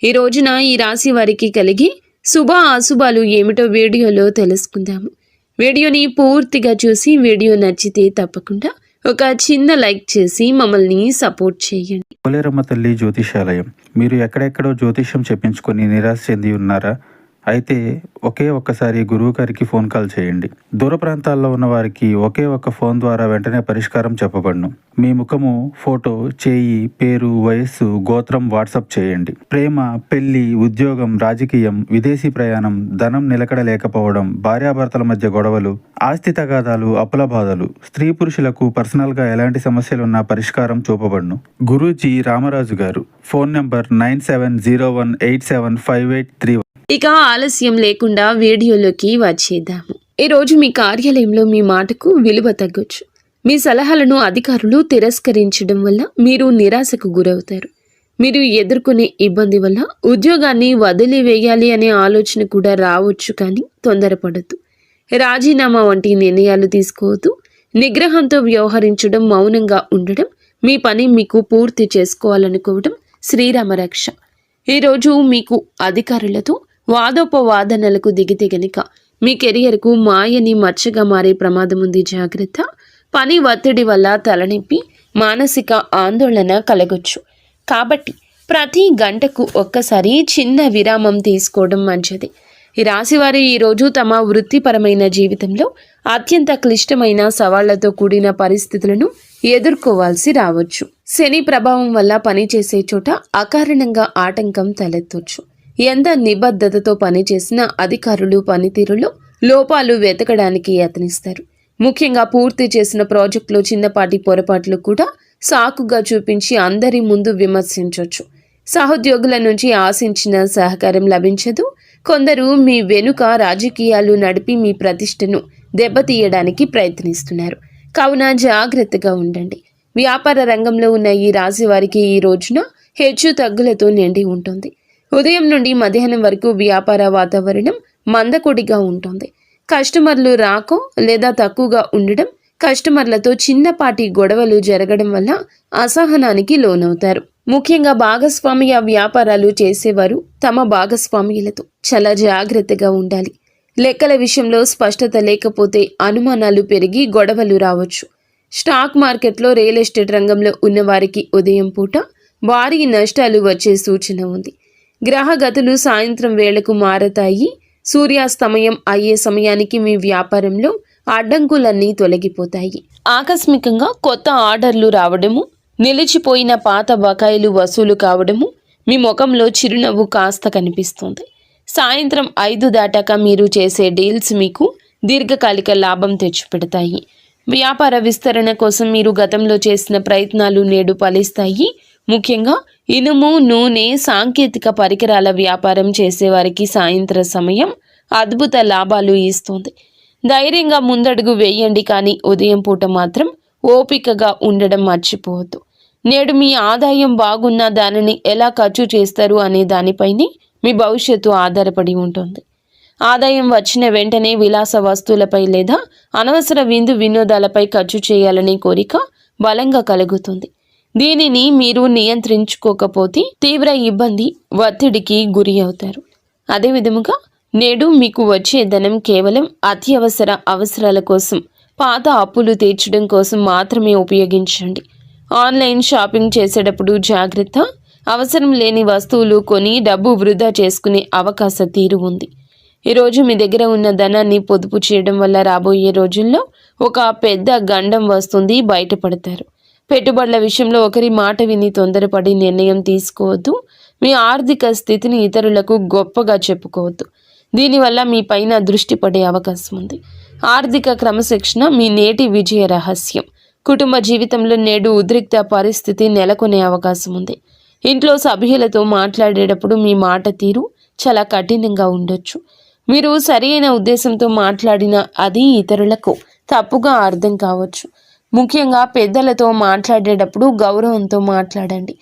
ఈ రోజున ఈ రాశి వారికి కలిగి శుభ అశుభాలు ఏమిటో వీడియోలో తెలుసుకుందాము. వీడియోని పూర్తిగా చూసి వీడియో నచ్చితే తప్పకుండా ఒక చిన్న లైక్ చేసి మమ్మల్ని సపోర్ట్ చేయండి. పోలేరమ్మ తల్లి జ్యోతిషాలయం. మీరు ఎక్కడెక్కడో జ్యోతిష్యం చెప్పించుకొని నిరాశ చెంది ఉన్నారా? అయితే ఒక్కసారి గురువు గారికి ఫోన్ కాల్ చేయండి. దూర ప్రాంతాల్లో ఉన్న వారికి ఒక్క ఫోన్ ద్వారా వెంటనే పరిష్కారం చెప్పబడును. మీ ముఖము, ఫోటో, చేయి, పేరు, వయస్సు, గోత్రం వాట్సాప్ చేయండి. ప్రేమ, పెళ్లి, ఉద్యోగం, రాజకీయం, విదేశీ ప్రయాణం, ధనం నిలకడ లేకపోవడం, భార్యాభర్తల మధ్య గొడవలు, ఆస్తి తగాదాలు, అప్పుల బాధలు, స్త్రీ పురుషులకు పర్సనల్ గా ఎలాంటి సమస్యలున్నా పరిష్కారం చూపబడును. గురూజీ రామరాజు గారు. Phone number 9701875831. ఇక ఆలస్యం లేకుండా వీడియోలోకి వచ్చేద్దాము. ఈరోజు మీ కార్యాలయంలో మీ మాటకు విలువ తగ్గొచ్చు. మీ సలహాలను అధికారులు తిరస్కరించడం వల్ల మీరు నిరాశకు గురవుతారు. మీరు ఎదుర్కొనే ఇబ్బంది వల్ల ఉద్యోగాన్ని వదిలివేయాలి అనే ఆలోచన కూడా రావచ్చు, కానీ తొందరపడద్దు. రాజీనామా వంటి నిర్ణయాలు తీసుకోవద్దు. నిగ్రహంతో వ్యవహరించడం, మౌనంగా ఉండడం, మీ పని మీకు పూర్తి చేసుకోవాలనుకోవడం శ్రీరామరక్ష. ఈరోజు మీకు అధికారులతో వాదోపవాదనలకు దిగితే గనుక మీ కెరియర్కు మాయని మచ్చగా మారే ప్రమాదం ఉంది. జాగ్రత్త. పని ఒత్తిడి వల్ల తలనొప్పి, మానసిక ఆందోళన కలగొచ్చు. కాబట్టి ప్రతి గంటకు ఒక్కసారి చిన్న విరామం తీసుకోవడం మంచిది. ఈ రాశివారు ఈరోజు తమ వృత్తిపరమైన జీవితంలో అత్యంత క్లిష్టమైన సవాళ్లతో కూడిన పరిస్థితులను ఎదుర్కోవాల్సి రావచ్చు. శని ప్రభావం వల్ల పనిచేసే చోట అకారణంగా ఆటంకం తలెత్తొచ్చు. ఎంత నిబద్ధతతో పనిచేసినా అధికారులు పనితీరులో లోపాలు వెతకడానికి యత్నిస్తారు. ముఖ్యంగా పూర్తి చేసిన ప్రాజెక్టులో చిన్నపాటి పొరపాట్లు కూడా సాకుగా చూపించి అందరి ముందు విమర్శించవచ్చు. సహోద్యోగుల నుంచి ఆశించిన సహకారం లభించదు. కొందరు మీ వెనుక రాజకీయాలు నడిపి మీ ప్రతిష్టను దెబ్బతీయడానికి ప్రయత్నిస్తున్నారు. కావున జాగ్రత్తగా ఉండండి. వ్యాపార రంగంలో ఉన్న ఈ రాశి వారికి ఈ రోజున హెచ్చు తగ్గులతో నిండి ఉంటుంది. ఉదయం నుండి మధ్యాహ్నం వరకు వ్యాపార వాతావరణం మందకొడిగా ఉంటుంది. కస్టమర్లు రాకో లేదా తక్కువగా ఉండడం, కస్టమర్లతో చిన్నపాటి గొడవలు జరగడం వల్ల అసహనానికి లోనవుతారు. ముఖ్యంగా భాగస్వామ్య వ్యాపారాలు చేసేవారు తమ భాగస్వామ్యులతో చాలా జాగ్రత్తగా ఉండాలి. లెక్కల విషయంలో స్పష్టత లేకపోతే అనుమానాలు పెరిగి గొడవలు రావచ్చు. స్టాక్ మార్కెట్లో, రియల్ ఎస్టేట్ రంగంలో ఉన్నవారికి ఉదయం పూట భారీ నష్టాలు వచ్చే సూచన ఉంది. గ్రహగతులు సాయంత్రం వేళకు మారతాయి. సూర్యాస్తమయం అయ్యే సమయానికి మీ వ్యాపారంలో అడ్డంకులన్నీ తొలగిపోతాయి. ఆకస్మికంగా కొత్త ఆర్డర్లు రావడము, నిలిచిపోయిన పాత బకాయిలు వసూలు కావడము, మీ ముఖంలో చిరునవ్వు కాస్త కనిపిస్తుంది. సాయంత్రం 5 దాటాక మీరు చేసే డీల్స్ మీకు దీర్ఘకాలిక లాభం తెచ్చిపెడతాయి. వ్యాపార విస్తరణ కోసం మీరు గతంలో చేసిన ప్రయత్నాలు నేడు ఫలిస్తాయి. ముఖ్యంగా ఇనుము, నూనె, సాంకేతిక పరికరాల వ్యాపారం చేసేవారికి సాయంత్ర సమయం అద్భుత లాభాలు ఇస్తుంది. ధైర్యంగా ముందడుగు వేయండి, కానీ ఉదయం పూట మాత్రం ఓపికగా ఉండడం మర్చిపోవద్దు. నేడు మీ ఆదాయం బాగున్నా దానిని ఎలా ఖర్చు చేస్తారు అనే దానిపైనే మీ భవిష్యత్తు ఆధారపడి ఉంటుంది. ఆదాయం వచ్చిన వెంటనే విలాస వస్తువులపై లేదా అనవసర విందు వినోదాలపై ఖర్చు చేయాలనే కోరిక బలంగా కలుగుతుంది. దీనిని మీరు నియంత్రించుకోకపోతే తీవ్ర ఇబ్బంది, ఒత్తిడికి గురి అవుతారు. అదేవిధముగా నేడు మీకు వచ్చే ధనం కేవలం అత్యవసర అవసరాల కోసం, పాత అప్పులు తీర్చడం కోసం మాత్రమే ఉపయోగించండి. ఆన్లైన్ షాపింగ్ చేసేటప్పుడు జాగ్రత్త. అవసరం లేని వస్తువులు కొని డబ్బు వృధా చేసుకునే అవకాశ తీరు ఉంది. ఈరోజు మీ దగ్గర ఉన్న ధనాన్ని పొదుపు చేయడం వల్ల రాబోయే రోజుల్లో ఒక పెద్ద గండం వస్తుంది, బయటపడతారు. పెట్టుబడుల విషయంలో ఒకరి మాట విని తొందరపడి నిర్ణయం తీసుకోవద్దు. మీ ఆర్థిక స్థితిని ఇతరులకు గొప్పగా చెప్పుకోవద్దు. దీనివల్ల మీ పైన దృష్టి పడే అవకాశం ఉంది. ఆర్థిక క్రమశిక్షణ మీ నేటి విజయ రహస్యం. కుటుంబ జీవితంలో నేడు ఉద్రిక్త పరిస్థితి నెలకొనే అవకాశం ఉంది. ఇంట్లో సభ్యులతో మాట్లాడేటప్పుడు మీ మాట తీరు చాలా కఠినంగా ఉండొచ్చు. మీరు సరైన ఉద్దేశంతో మాట్లాడిన అది ఇతరులకు తప్పుగా అర్థం కావచ్చు. ముఖ్యంగా పెద్దలతో మాట్లాడేటప్పుడు గౌరవంతో మాట్లాడండి.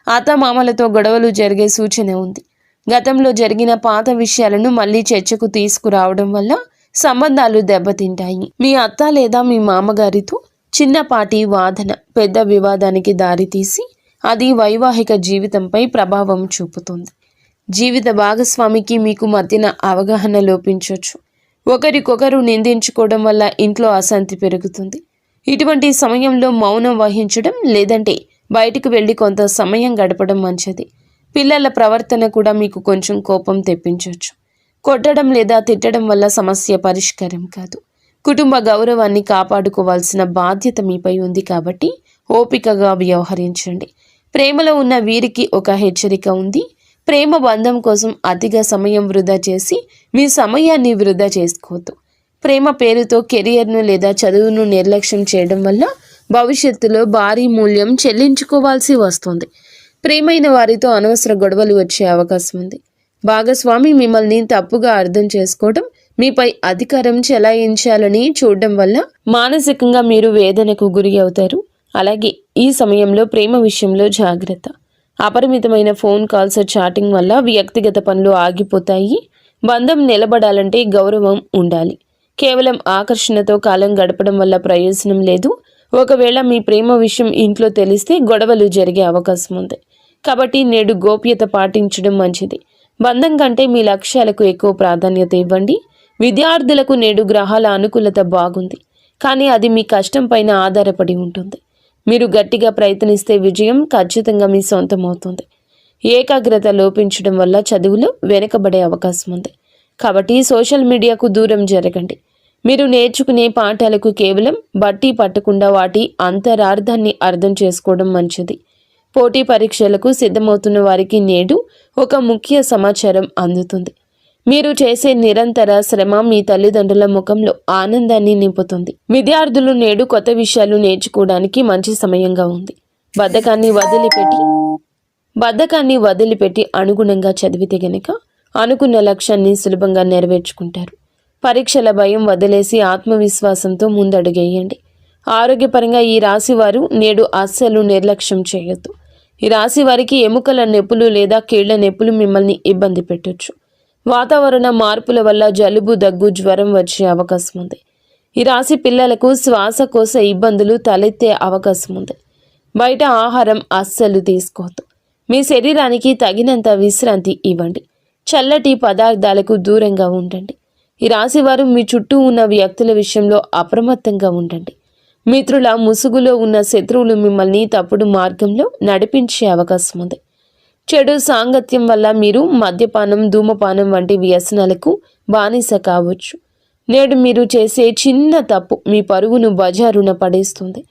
అత్తమామలతో గొడవలు జరిగే సూచన ఉంది. గతంలో జరిగిన పాత విషయాలను మళ్ళీ చర్చకు తీసుకురావడం వల్ల సంబంధాలు దెబ్బతింటాయి. మీ అత్త లేదా మీ మామగారితో చిన్నపాటి వాదన పెద్ద వివాదానికి దారితీసి అది వైవాహిక జీవితంపై ప్రభావం చూపుతుంది. జీవిత భాగస్వామికి మీకు మధ్యన అవగాహన లోపించవచ్చు. ఒకరికొకరు నిందించుకోవడం వల్ల ఇంట్లో అశాంతి పెరుగుతుంది. ఇటువంటి సమయంలో మౌనం వహించడం లేదంటే బయటకు వెళ్ళి కొంత సమయం గడపడం మంచిది. పిల్లల ప్రవర్తన కూడా మీకు కొంచెం కోపం తెప్పించవచ్చు. కొట్టడం లేదా తిట్టడం వల్ల సమస్య పరిష్కారం కాదు. కుటుంబ గౌరవాన్ని కాపాడుకోవాల్సిన బాధ్యత మీపై ఉంది కాబట్టి ఓపికగా వ్యవహరించండి. ప్రేమలో ఉన్న వీరికి ఒక హెచ్చరిక ఉంది. ప్రేమ బంధం కోసం అతిగా సమయం వృధా చేసి మీ సమయాన్ని వృధా చేసుకోవద్దు. ప్రేమ పేరుతో కెరియర్ను లేదా చదువును నిర్లక్ష్యం చేయడం వల్ల భవిష్యత్తులో భారీ మూల్యం చెల్లించుకోవాల్సి వస్తుంది. ప్రేమైన వారితో అనవసర గొడవలు వచ్చే అవకాశం ఉంది. భాగస్వామి మిమ్మల్ని తప్పుగా అర్థం చేసుకోవడం, మీపై అధికారం చెలాయించాలని చూడడం వల్ల మానసికంగా మీరు వేదనకు గురి అవుతారు. అలాగే ఈ సమయంలో ప్రేమ విషయంలో జాగ్రత్త. అపరిమితమైన ఫోన్ కాల్స్, చాటింగ్ వల్ల వ్యక్తిగత పనులు ఆగిపోతాయి. బంధం నిలబడాలంటే గౌరవం ఉండాలి. కేవలం ఆకర్షణతో కాలం గడపడం వల్ల ప్రయోజనం లేదు. ఒకవేళ మీ ప్రేమ విషయం ఇంట్లో తెలిస్తే గొడవలు జరిగే అవకాశం ఉంది. కాబట్టి నేడు గోప్యత పాటించడం మంచిది. బంధం కంటే మీ లక్ష్యాలకు ఎక్కువ ప్రాధాన్యత ఇవ్వండి. విద్యార్థులకు నేడు గ్రహాల అనుకూలత బాగుంది, కానీ అది మీ కష్టం పైన ఆధారపడి ఉంటుంది. మీరు గట్టిగా ప్రయత్నిస్తే విజయం ఖచ్చితంగా మీ సొంతం అవుతుంది. ఏకాగ్రత లోపించడం వల్ల చదువులో వెనుకబడే అవకాశం ఉంది. కాబట్టి సోషల్ మీడియాకు దూరం జరగండి. మీరు నేర్చుకునే పాఠాలకు కేవలం బట్టి పట్టకుండా వాటి అంతరార్థాన్ని అర్థం చేసుకోవడం మంచిది. పోటీ పరీక్షలకు సిద్ధమవుతున్న వారికి నేడు ఒక ముఖ్య సమాచారం అందుతుంది. మీరు చేసే నిరంతర శ్రమ మీ తల్లిదండ్రుల ముఖంలో ఆనందాన్ని నింపుతుంది. విద్యార్థులు నేడు కొత్త విషయాలు నేర్చుకోవడానికి మంచి సమయంగా ఉంది. బద్ధకాన్ని వదిలిపెట్టి అనుగుణంగా చదివితే గనక అనుకున్న లక్ష్యాన్ని సులభంగా నెరవేర్చుకుంటారు. పరీక్షల భయం వదిలేసి ఆత్మవిశ్వాసంతో ముందడుగేయండి. ఆరోగ్యపరంగా ఈ రాశి వారు నేడు అస్సలు నిర్లక్ష్యం చేయొద్దు. ఈ రాశి వారికి ఎముకల నొప్పులు లేదా కీళ్ల నొప్పులు మిమ్మల్ని ఇబ్బంది పెట్టొచ్చు. వాతావరణ మార్పుల వల్ల జలుబు, దగ్గు, జ్వరం వచ్చే అవకాశం ఉంది. ఈ రాశి పిల్లలకు శ్వాసకోశ ఇబ్బందులు తలెత్తే అవకాశం ఉంది. బయట ఆహారం అస్సలు తీసుకోవద్దు. మీ శరీరానికి తగినంత విశ్రాంతి ఇవ్వండి. చల్లటి పదార్థాలకు దూరంగా ఉండండి. ఈ రాశివారు మీ చుట్టూ ఉన్న వ్యక్తుల విషయంలో అప్రమత్తంగా ఉండండి. మిత్రుల ముసుగులో ఉన్న శత్రువులు మిమ్మల్ని తప్పుడు మార్గంలో నడిపించే అవకాశం ఉంది. చెడు సాంగత్యం వల్ల మీరు మద్యపానం, ధూమపానం వంటి వ్యసనాలకు బానిస కావచ్చు. నేడు మీరు చేసే చిన్న తప్పు మీ పరువును బజారున పడేస్తుంది.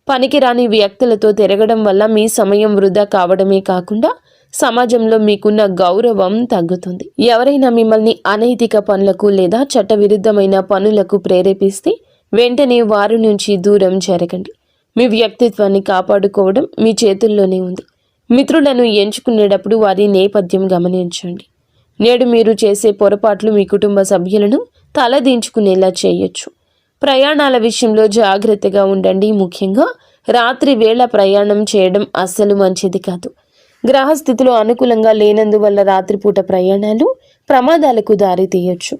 పనికిరాని వ్యక్తులతో తిరగడం వల్ల మీ సమయం వృధా కావడమే కాకుండా సమాజంలో మీకున్న గౌరవం తగ్గుతుంది. ఎవరైనా మిమ్మల్ని అనైతిక పనులకు లేదా చట్టవిరుద్ధమైన పనులకు ప్రేరేపిస్తే వెంటనే వారి నుంచి దూరం జరగండి. మీ వ్యక్తిత్వాన్ని కాపాడుకోవడం మీ చేతుల్లోనే ఉంది. మిత్రులను ఎంచుకునేటప్పుడు వారి నేపథ్యం గమనించండి. నేడు మీరు చేసే పొరపాట్లు మీ కుటుంబ సభ్యులను తలదించుకునేలా చేయొచ్చు. ప్రయాణాల విషయంలో జాగ్రత్తగా ఉండండి. ముఖ్యంగా రాత్రి వేళ ప్రయాణం చేయడం అస్సలు మంచిది కాదు. గ్రహస్థితులు అనుకూలంగా లేనందువల్ల రాత్రిపూట ప్రయాణాలు ప్రమాదాలకు దారితీయొచ్చు.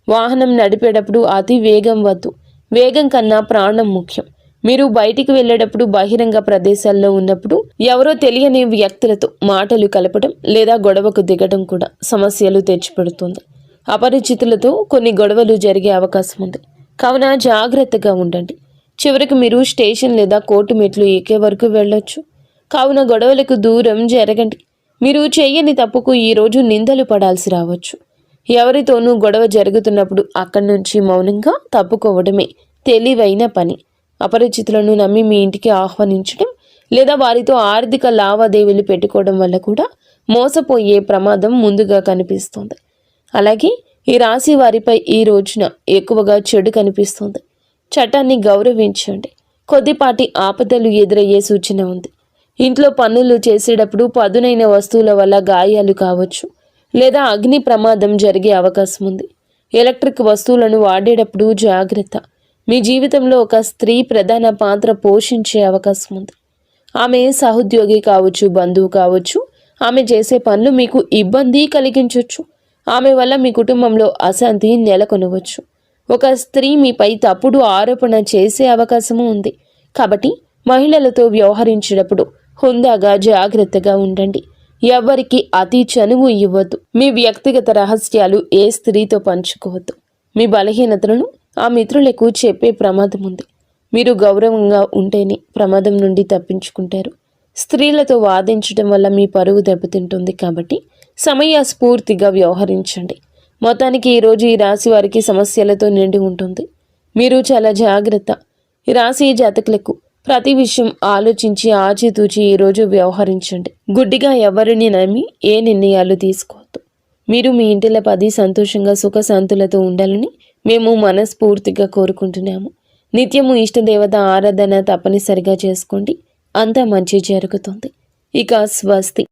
వాహనం నడిపేటప్పుడు అతి వేగం వద్దు. వేగం కన్నా ప్రాణం ముఖ్యం. మీరు బయటికి వెళ్ళేటప్పుడు, బహిరంగ ప్రదేశాల్లో ఉన్నప్పుడు ఎవరో తెలియని వ్యక్తులతో మాటలు కలపడం లేదా గొడవకు దిగడం కూడా సమస్యలు తెచ్చిపెడుతుంది. అపరిచితులతో కొన్ని గొడవలు జరిగే అవకాశం ఉంది. కావున జాగ్రత్తగా ఉండండి. చివరికి మీరు స్టేషన్ లేదా కోర్టు మెట్లు ఎక్కే వరకు వెళ్ళొచ్చు. కావున గొడవలకు దూరం జరగండి. మీరు చేయని తప్పుకు ఈరోజు నిందలు పడాల్సి రావచ్చు. ఎవరితోనూ గొడవ జరుగుతున్నప్పుడు అక్కడి నుంచి మౌనంగా తప్పుకోవడమే తెలివైన పని. అపరిచితులను నమ్మి మీ ఇంటికి ఆహ్వానించడం లేదా వారితో ఆర్థిక లావాదేవీలు పెట్టుకోవడం వల్ల కూడా మోసపోయే ప్రమాదం ముందుగా కనిపిస్తుంది. అలాగే ఈ రాశి వారిపై ఈ రోజున ఎక్కువగా చెడు కనిపిస్తుంది. చట్టాన్ని గౌరవించండి. కొద్దిపాటి ఆపదలు ఎదురయ్యే సూచన ఉంది. ఇంట్లో పనులు చేసేటప్పుడు పదునైన వస్తువుల వల్ల గాయాలు కావచ్చు లేదా అగ్ని ప్రమాదం జరిగే అవకాశం ఉంది. ఎలక్ట్రిక్ వస్తువులను వాడేటప్పుడు జాగ్రత్త. మీ జీవితంలో ఒక స్త్రీ ప్రధాన పాత్ర పోషించే అవకాశం ఉంది. ఆమె సహోద్యోగి కావచ్చు, బంధువు కావచ్చు. ఆమె చేసే పనులు మీకు ఇబ్బంది కలిగించవచ్చు. ఆమె వల్ల మీ కుటుంబంలో అశాంతి నెలకొనవచ్చు. ఒక స్త్రీ మీపై తప్పుడు ఆరోపణ చేసే అవకాశము ఉంది. కాబట్టి మహిళలతో వ్యవహరించేటప్పుడు హుందాగా జాగ్రత్తగా ఉండండి. ఎవరికి అతి చనువు ఇవ్వద్దు. మీ వ్యక్తిగత రహస్యాలు ఏ స్త్రీతో పంచుకోవద్దు. మీ బలహీనతలను ఆ మిత్రులకు చెప్పే ప్రమాదం ఉంది. మీరు గౌరవంగా ఉంటేనే ప్రమాదం నుండి తప్పించుకుంటారు. స్త్రీలతో వాదించడం వల్ల మీ పరువు దెబ్బతింటుంది కాబట్టి సమయస్ఫూర్తిగా వ్యవహరించండి. మొత్తానికి ఈరోజు ఈ రాశి వారికి సమస్యలతో నిండి ఉంటుంది. మీరు చాలా జాగ్రత్త. ఈ రాశి జాతకులకు ప్రతి విషయం ఆలోచించి ఆచితూచి ఈరోజు వ్యవహరించండి. గుడ్డిగా ఎవరిని నమ్మి ఏ నిర్ణయాలు తీసుకోవద్దు. మీరు మీ ఇంటిలో 10 సంతోషంగా సుఖశాంతులతో ఉండాలని మేము మనస్ఫూర్తిగా కోరుకుంటున్నాము. నిత్యము ఇష్టదేవత ఆరాధన తప్పనిసరిగా చేసుకోండి. అంతా మంచి జరుగుతుంది. ఇక స్వస్తి.